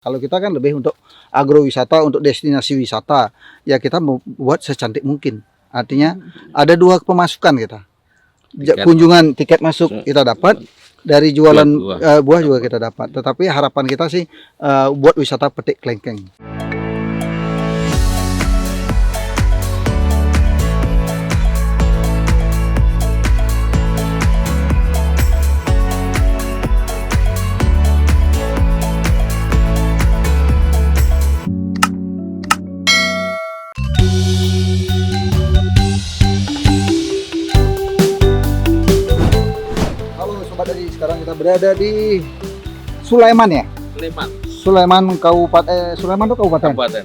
Kalau kita kan lebih untuk agrowisata, untuk destinasi wisata, ya kita mau buat secantik mungkin. Artinya ada dua pemasukan kita. Kunjungan tiket masuk kita dapat, dari jualan buah juga kita dapat. Tetapi harapan kita sih buat wisata petik kelengkeng. Sekarang kita berada di Sulaiman ya? Sulaiman Kabupaten. Sulaiman itu kabupaten? Kabupaten,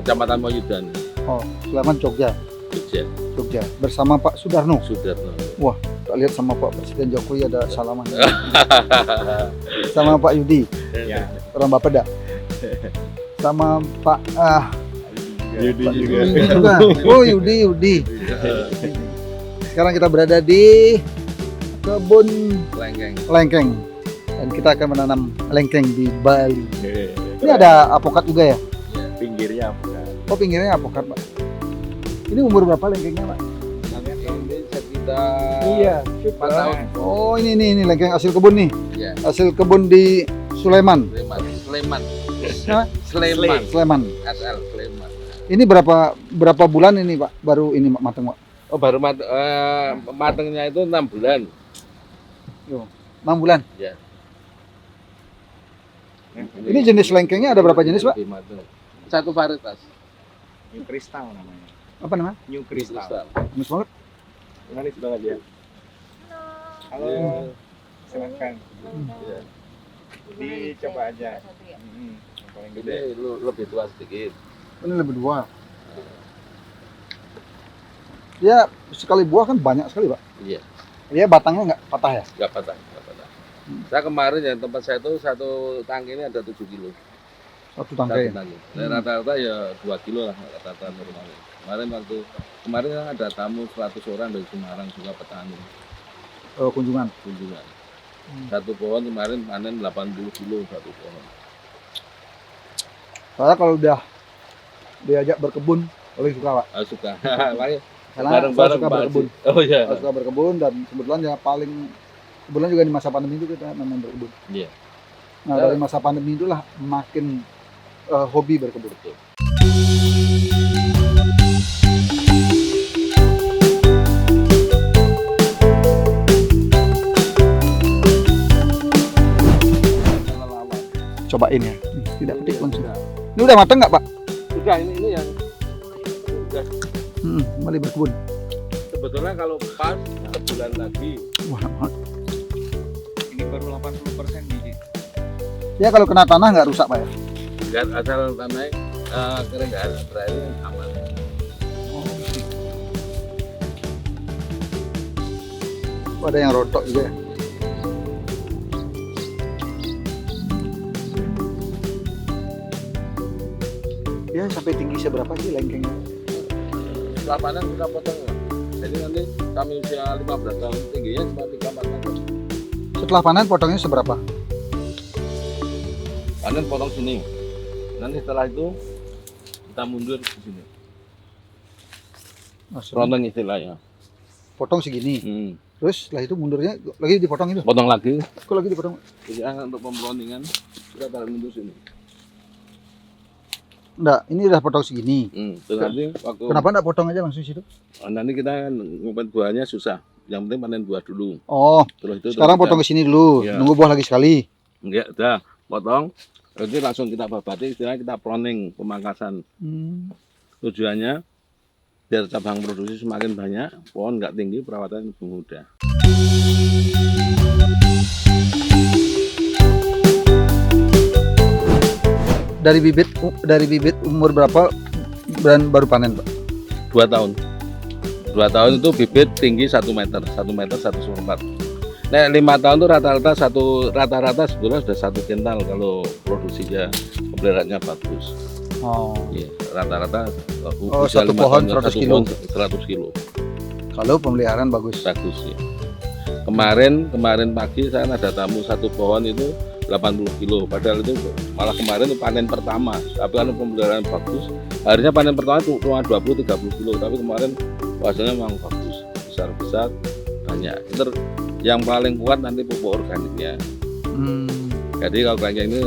Kecamatan Moyudan. Oh, Sulaiman Jogja. Jogja. Bersama Pak Sudarno. Wah, tak lihat sama Pak Presiden Jokowi ada salaman. Sama Pak Yudi. Ya. Orang Bapeda. Sama Pak Yudi juga. Oh, Yudi. Sekarang kita berada di kebun lengkeng dan kita akan menanam lengkeng di Bali. Ini ada apokat juga ya? Pinggirnya apokat. Oh, pinggirnya apokat, Pak. Ini umur berapa lengkengnya, Pak? Ini sekitar 4 tahun. Oh, ini lengkeng hasil kebun nih. Ya. Hasil kebun di Sulaiman. Sleman. Asal Sleman. Ini berapa bulan ini, Pak? Baru ini matang, Pak? Oh, baru matangnya itu 6 bulan. 6 bulan. Ya. Ini jenis lengkengnya ada berapa jenis, Pak? Satu varietas. New Crystal namanya. Apa namanya? New Crystal. Bagus banget. Manis banget ya. Halo. Silakan. Ya. Dicoba aja. Yang paling gede. Ini lebih tua sedikit. Ini lebih dua. Ya, sekali buah kan banyak sekali, Pak. Iya. Dia batangnya nggak patah ya? Nggak patah. Saya kemarin ya tempat saya itu satu tangki ini ada 7 kilo. Satu tangkai. Rata-rata ya 2 kilo lah rata-rata normal. Kemarin kan ada tamu 100 orang dari Semarang juga petani. Kunjungan. Satu pohon kemarin panen 80 kilo satu pohon. Saya kalau udah diajak berkebun, paling suka, Pak. Suka. Karena Bareng-bareng suka berkebun. Oh iya. Saya suka berkebun dan kebetulan juga di masa pandemi itu kita memang berkebun. Iya. Nah, dari masa pandemi itulah makin hobi berkebun. Cobain ya. Tidak petik langsung. Ini udah matang nggak, Pak? Sudah, ini yang sudah. Kembali berkebun. Sebetulnya kalau pas sebulan lagi. Wah, banget. Ini baru 80% biji. Ya kalau kena tanah nggak rusak, Pak ya? Nggak, asal tanahnya kering nggak ada berani aman. Ada yang rontok juga ya? Ya sampai tinggi seberapa sih lengkengnya? Setelah panen kita potong. Jadi nanti kami usia 15 tahun tingginya cuma 3-4 meter. Setelah panen potongnya seberapa? Panen potong sini. Nanti setelah itu kita mundur ke sini. Rondeng istilahnya. Potong segini. Terus setelah itu mundurnya lagi dipotong itu? Potong lagi. Kok lagi dipotong? Jadi untuk pemrondingan kita taruh mundur sini. Enggak, ini udah potong segini. Nanti waktu Kenapa enggak potong aja langsung situ? nanti kita ngumpet buahnya susah. Yang penting panen buah dulu. Oh, sekarang potong ke sini dulu, ya. Nunggu buah lagi sekali. Enggak, udah potong. Nanti langsung kita babati, istilahnya kita pruning, pemangkasan. Tujuannya biar cabang produksi semakin banyak, pohon nggak tinggi, perawatan lebih mudah. Dari bibit umur berapa dan baru panen, Pak? 2 tahun. 2 tahun itu bibit tinggi 1 meter 1,4. Nah, 5 tahun itu rata-rata sebetulnya sudah 1 kintal kalau produksinya peliharaannya bagus. Oh. Iya, rata-rata satu pohon 100 kilo. 100 kilo. Kalau pemeliharaan bagus. Bagus ya. Kemarin pagi saya ada tamu 1 pohon itu 80 kilo. Padahal itu malah kemarin itu panen pertama. Tapi kan pemeliharaan bagus. Harusnya panen pertama itu cuma 20-30 kilo. Tapi kemarin hasilnya memang bagus, besar-besar, banyak. Itu yang paling kuat nanti pupuk organiknya. Jadi kalau kelengkeng ini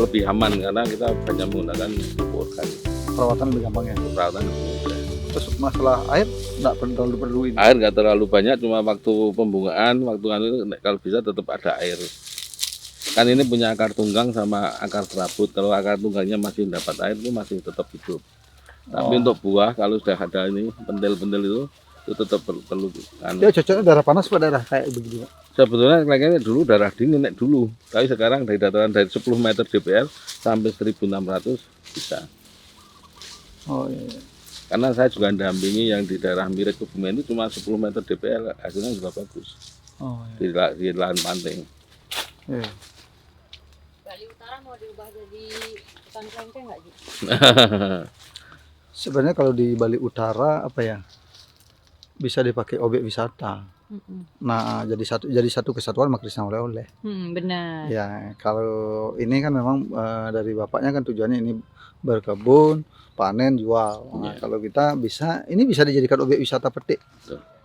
lebih aman karena kita banyak menggunakan pupuk organik. Perawatan lebih gampang ya. Perawatan lebih mudah. Terus masalah air nggak terlalu perlu ini. Air nggak terlalu banyak, cuma waktu pembungaan, waktu itu kalau bisa tetap ada air. Kan ini punya akar tunggang sama akar serabut. Kalau akar tunggangnya masih dapat air itu masih tetap hidup. Tapi untuk buah kalau sudah ada ini pentil-pentil itu tetap perlu. Dia cocoknya daerah panas pada daerah kayak begini. Sebetulnya kelengkengnya dulu darah dingin dulu. Tapi sekarang dari dataran dari 10 meter DPR sampai 1.600 bisa. Oh iya. Karena saya juga dampingi yang di daerah Mirek Kebumen itu cuma 10 meter DPR, hasilnya juga bagus. Oh iya. Di lahan pantai. Iya. Bali Utara mau diubah jadi hutan kelengkeng nggak, Ji? Sebenarnya kalau di Bali Utara apa ya, bisa dipakai objek wisata. Nah, jadi satu kesatuan Makrisna oleh-oleh. Benar. Ya, kalau ini kan memang dari bapaknya kan tujuannya ini berkebun, panen, jual. Nah, kalau kita bisa, ini bisa dijadikan objek wisata petik.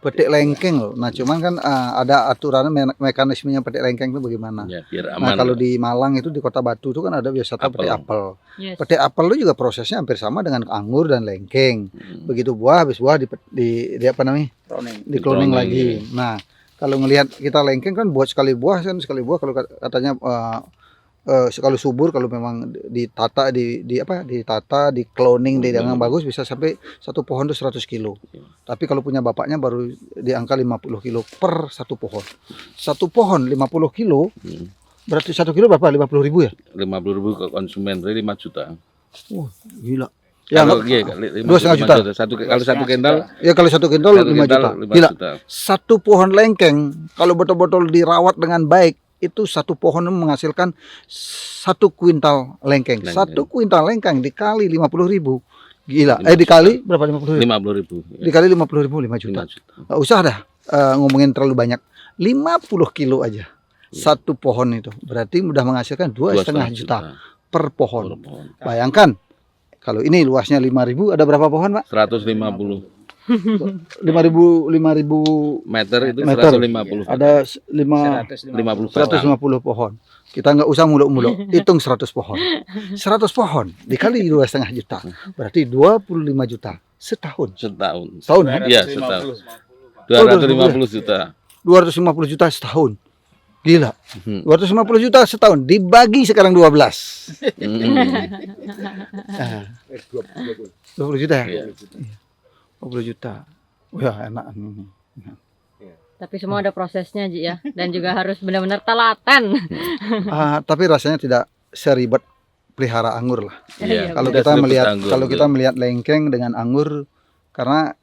Petik lengkeng loh. Nah, cuman kan ada aturan mekanismenya petik lengkeng itu bagaimana. Ya, biar aman. Nah, kalau di Malang itu di Kota Batu itu kan ada wisata petik apel. Yes. Petik apel itu juga prosesnya hampir sama dengan anggur dan lengkeng. Begitu buah, habis buah di apa namanya? Di cloning lagi. Nah, kalau ngelihat kita lengkeng kan buat sekali buah kalau katanya sekali subur kalau memang ditata ditata di cloning dengan bagus bisa sampai satu pohon itu 100 kilo. Tapi kalau punya bapaknya baru di angka 50 kilo per satu pohon. Satu pohon 50 kilo. Berarti 1 kilo berapa? 50.000 ya? 50.000 ke konsumen, berarti 5 juta. Wah, gila. Ya, kalau 2,5 juta. Kalau satu kental, ya kalau 1 kental 5 juta. 5 Gila. juta. Satu pohon lengkeng kalau betul-betul dirawat dengan baik itu satu pohon menghasilkan 1 kuintal lengkeng. 1 kuintal lengkeng dikali 50.000. Gila. Dikali berapa? 50.000. 50.000. Dikali 50.000 5 juta. Nggak usah dah ngomongin terlalu banyak. 50 kilo aja. Satu pohon itu berarti udah menghasilkan 2,5 juta per pohon. Bayangkan kalau ini luasnya 5.000 ada berapa pohon, Pak? 150 5.000 meter itu meter. 150. Ada 150 pohon. Kita nggak usah muluk-muluk, hitung 100 pohon. 100 pohon dikali 2,5 juta. Berarti 25 juta setahun. Setahun. Setahun. Iya, setahun. 250 juta. 250 juta setahun. Gila. 250 juta setahun dibagi sekarang 12. 20 juta ya? Iya. 20 juta. Wah, enak. Tapi semua ada prosesnya, Ji ya. Dan juga harus benar-benar telaten. Tapi rasanya tidak seribet pelihara anggur lah. Iya. Kalau Udah kita seribet melihat anggur, kalau kita betul. melihat lengkeng dengan anggur, karena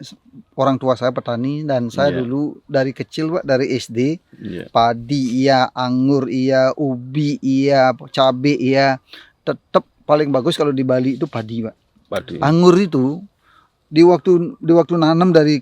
orang tua saya petani dan saya Iya. dulu dari kecil Pak, dari SD, Iya. padi iya, anggur iya, ubi iya, cabai iya, tetap paling bagus kalau di Bali itu padi Pak. Padi. Anggur itu di waktu nanam dari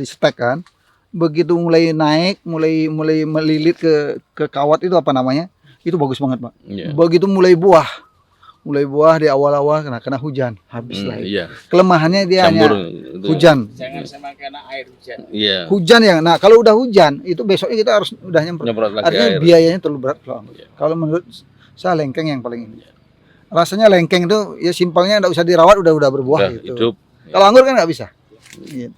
stek kan, begitu mulai naik, mulai melilit ke kawat itu apa namanya, itu bagus banget Pak. Iya. Begitu mulai buah di awal-awal kena hujan habis lah. Iya. Kelemahannya dia Campur hanya itu. hujan. Jangan sama kena air hujan. Iya. Hujan ya. Nah kalau udah hujan itu besoknya kita harus udah Nyemprot lagi Artinya air. biayanya terlalu berat kalau anggur. Iya. Kalau menurut saya lengkeng yang paling ini. Rasanya lengkeng itu ya simpelnya nggak usah dirawat udah berbuah Udah gitu. hidup. Kalau anggur kan nggak bisa. Gitu.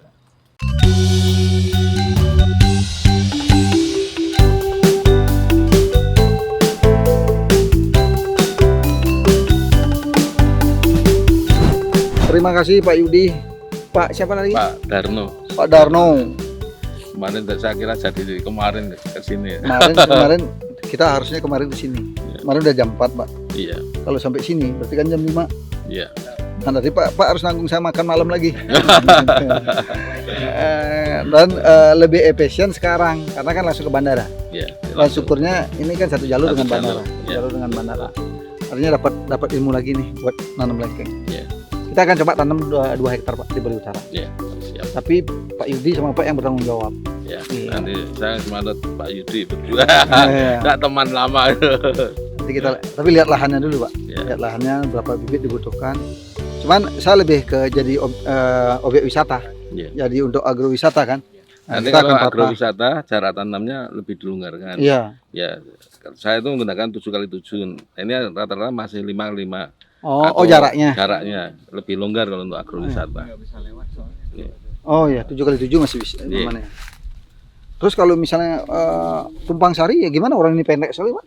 Terima kasih Pak Yudi. Pak siapa lagi? Pak Darno. Pak Darno. Kemarin saya kira jadi kemarin ke sini. Kemarin kita harusnya kemarin ke sini. Kemarin udah jam 4 Pak. Iya. Kalau sampai sini berarti kan jam 5. Iya. Nah, nanti Pak harus nanggung saya makan malam lagi. Dan lebih efisien sekarang karena kan langsung ke bandara. Iya. Dan syukurnya ini kan satu jalur Satu dengan bandara. jalur, iya. Jalur dengan bandara. Artinya dapat ilmu lagi nih buat nanam lengkeng. Iya. Kita akan coba tanam 2 hektar Pak di Bali Utara. Iya. Siap. Tapi Pak Yudi sama Pak yang bertanggung jawab. Iya. Ya, Iya. nanti saya semangat Pak Yudi berdua. Iya. Nggak teman lama. Nanti kita, tapi lihat lahannya dulu Pak. Ya. Lihat lahannya berapa bibit dibutuhkan. Cuman saya lebih ke jadi objek wisata. Ya. Jadi untuk agrowisata kan. Nah, Nanti kita kalau akan tata. agrowisata jarak tanamnya lebih dilonggarkan. Iya. Ya, saya itu menggunakan 7x7. Ini rata-rata masih 5x5. Oh jaraknya. Jaraknya lebih longgar kalau untuk agrowisata. Oh ya, 7x7 masih bisa. Iya. Aman ya. Terus kalau misalnya tumpang sari ya gimana, orang ini pendek sekali Pak?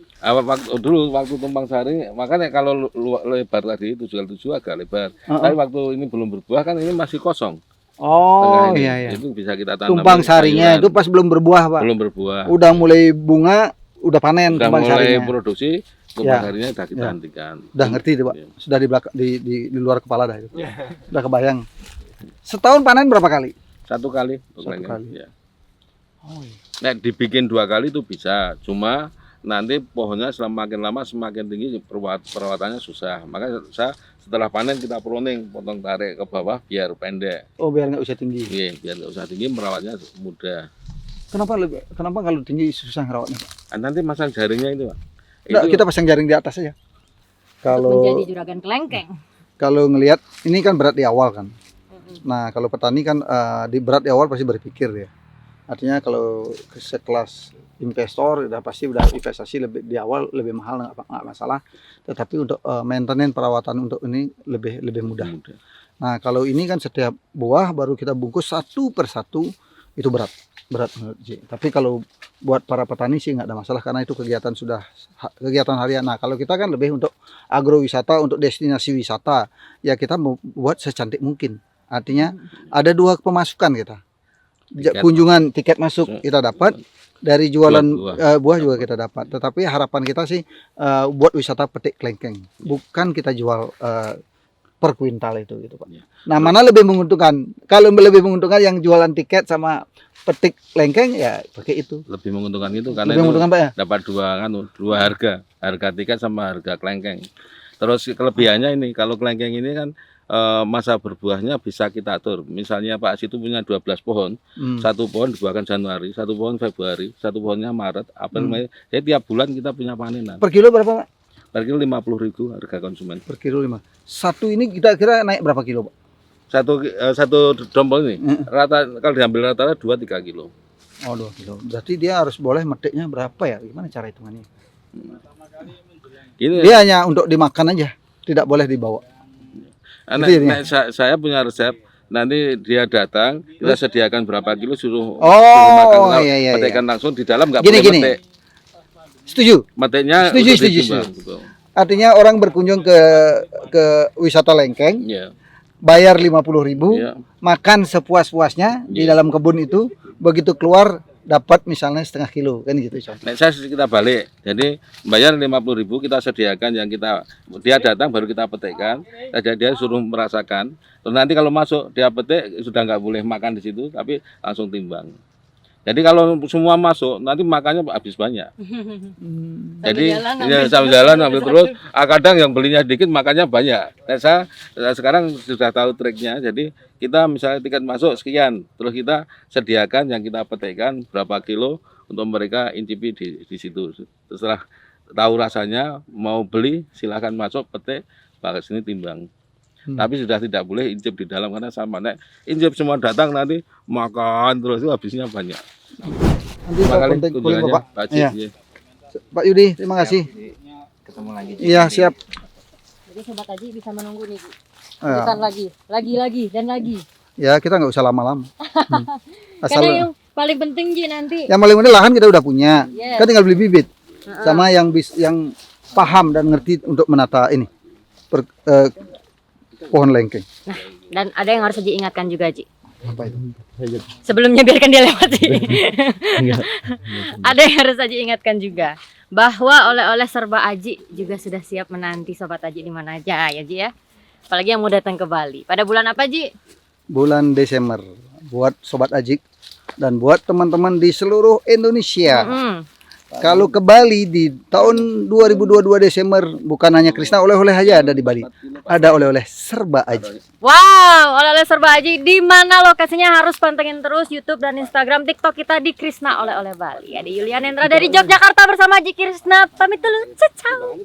Waktu tumpang sari, makanya kalau lebar tadi 7x7 agak lebar. Tapi waktu ini belum berbuah kan ini masih kosong. Oh Tengah ini. iya iya. Itu bisa kita tanam. Tumpang sarinya sayuran. itu pas belum berbuah Pak. Belum berbuah. Udah mulai bunga, udah panen Udah tumpang mulai sarinya. produksi, tumpang Ya. sarinya sudah kita Ya. hentikan. Udah ngerti itu Pak. Ya. Sudah di belakang di luar kepala dah itu. Udah kebayang. Setahun panen berapa kali? Satu kali. Satu pokoknya. kali. Ya. Oh iya. Nah, dibikin 2 kali itu bisa. Cuma nanti pohonnya semakin lama semakin tinggi, perawatannya susah. Makanya saya setelah panen kita pruning, potong tarik ke bawah biar pendek. Oh biar nggak usah tinggi. Iya, biar nggak usah tinggi, merawatnya mudah. Kenapa kalau tinggi susah ngerawatnya Pak? Nanti masang jaringnya itu, Pak. Nggak, Itu kita pasang jaring di atas aja. Untuk menjadi Kalau juragan kelengkeng. kalau ngelihat ini kan berat di awal kan. Nah kalau petani kan di berat di awal pasti berpikir dia. Artinya kalau sekelas investor udah pasti udah investasi lebih di awal lebih mahal nggak masalah. Tetapi untuk maintenance perawatan untuk ini lebih mudah. Nah kalau ini kan setiap buah baru kita bungkus satu persatu itu berat menurut Ji. Tapi kalau buat para petani sih nggak ada masalah karena itu kegiatan kegiatan harian. Nah kalau kita kan lebih untuk agrowisata, untuk destinasi wisata ya kita mau buat secantik mungkin. Artinya ada 2 pemasukan kita. Kunjungan tiket masuk kita dapat, dari jualan buah juga kita dapat. Tetapi harapan kita sih buat wisata petik kelengkeng, bukan kita jual per kuintal itu gitu Pak. Nah mana lebih menguntungkan? Kalau lebih menguntungkan yang jualan tiket sama petik kelengkeng ya pakai itu. lebih menguntungkan itu karena Lebih itu menguntungkan Pak ya. dapat dua harga tiket sama harga kelengkeng. Terus kelebihannya ini, kalau kelengkeng ini kan masa berbuahnya bisa kita atur. Misalnya Pak Situ punya 12 pohon, satu pohon dibuahkan Januari, satu pohon Februari, satu pohonnya Maret, April, Mei. Jadi tiap bulan kita punya panenan. Per kilo berapa Pak? Per kilo 50.000 harga konsumen. Per kilo 5. Satu ini kita kira naik berapa kilo Pak? Satu dompol ini kalau diambil rata-rata 2-3 kilo. Oh 2 kilo. Berarti dia harus boleh metiknya berapa ya? Gimana cara hitungannya? Ini Dia hanya untuk dimakan aja, tidak boleh dibawa. saya punya resep. Nanti dia datang, kita sediakan berapa kilo, suruh Oh makan. iya. Petikkan langsung di dalam, nggak Gini, boleh gini. metik. Setuju. Metiknya Setuju, untuk setuju, ditimbang, setuju. betul. Artinya orang berkunjung ke wisata Lengkeng, Iya, bayar 50.000, iya. makan sepuas-puasnya di dalam kebun itu, begitu keluar dapat misalnya setengah kilo kan gitu contoh. Nah, kita balik. Jadi bayar 50.000, kita sediakan yang dia datang baru kita petikkan. Dia suruh merasakan. Terus nanti kalau masuk dia petik sudah nggak boleh makan di situ, tapi langsung timbang. Jadi kalau semua masuk nanti makannya habis banyak. Jadi sambil jalan ambil terus. Kadang yang belinya dikit makannya banyak. Nah, saya sekarang sudah tahu triknya. Jadi kita misalnya tiket masuk sekian, terus kita sediakan yang kita petikkan berapa kilo untuk mereka incipi di situ. Setelah tahu rasanya mau beli silahkan masuk petik, pakai sini timbang. Tapi sudah tidak boleh incip di dalam karena sama nek incip semua datang nanti makan terus itu habisnya banyak. Nanti kontak kuling Bapak. Pak Iya. Cik, Pak Yudi, terima kasih. Ketemu lagi. Iya, siap. Jadi Sobat Aji bisa menunggu nih Bu. Ya. Bukan lagi dan lagi. Ya, kita nggak usah lama-lama. Karena yang paling penting Ji nanti. Yang paling penting lahan kita udah punya. Yes. Kan tinggal beli bibit. Sama yang paham dan ngerti untuk menata ini. Pohon lengkeng. Nah, dan ada yang harus Aji ingatkan juga Ji. Apa itu? Sebelumnya biarkan dia lewat sih. Ada yang harus Aji ingatkan juga bahwa oleh-oleh serba Aji juga sudah siap menanti Sobat Aji di mana aja ya Ji ya. Apalagi yang mau datang ke Bali. Pada bulan apa Ji? Bulan Desember. Buat Sobat Ajik dan buat teman-teman di seluruh Indonesia. Kalau ke Bali di tahun 2022 Desember, bukan hanya Krisna oleh-oleh aja ada di Bali. Ada oleh-oleh serba aji. Wow, oleh-oleh serba aji. Di mana lokasinya harus pantengin terus YouTube dan Instagram, TikTok kita di Krisna Oleh-oleh Bali. Ada Yulian Endra dari Yogyakarta bersama Aji Krisna. Pamit dulu. Ciao.